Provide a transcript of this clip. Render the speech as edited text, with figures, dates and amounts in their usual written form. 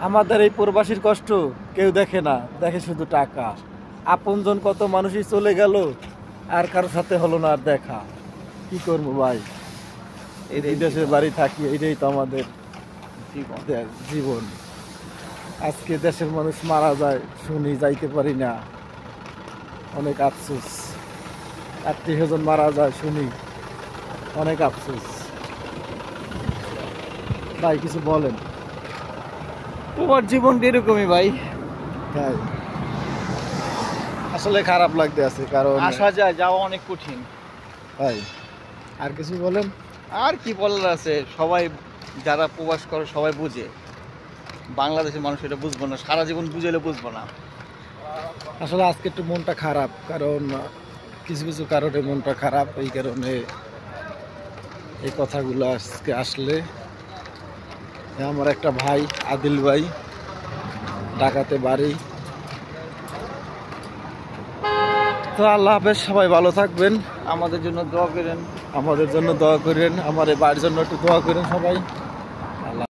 আমাদের এই প্রবাসীর কষ্ট কেউ দেখে না, দেখে শুধু টাকা। আপনজন কত মানুষই চলে গেল, আর কারোর সাথে হলো না আর দেখা। কি করবো ভাই, এই দেশের বাড়ি থাকি, এটাই তো আমাদের জীবন। আজকে দেশের মানুষ মারা যায়, শুনি, যাইতে পারি না, অনেক আফসোস। আত্মীয়স্বজন মারা যায়, শুনি, অনেক আফসোস। ভাই কিছু বলেন। তোমার জীবন এরকমই ভাই। তাই আসলে খারাপ লাগতে আছে, কারণ আসা যায়, যাওয়া অনেক কঠিন। ভাই আর কিছু বলেন। আর কি বলার আছে, সবাই যারা প্রবাস করে সবাই বুঝে, বাংলাদেশের মানুষ এটা বুঝবো না, সারা জীবন বুঝাইলে বুঝবো না। আসলে আজকে একটু মনটা খারাপ, কারণ কিছু কিছু কারণে মনটা খারাপ, এই কারণে এই কথাগুলো আজকে আসলে। আমার একটা ভাই, আদিল ভাই, ঢাকাতে বাড়ি। তো আল্লাহ হাফেজ, সবাই ভালো থাকবেন, আমাদের জন্য দোয়া করেন। আমাদের জন্য দোয়া করেন, আমার এই বাড়ির জন্য একটু দোয়া করেন সবাই।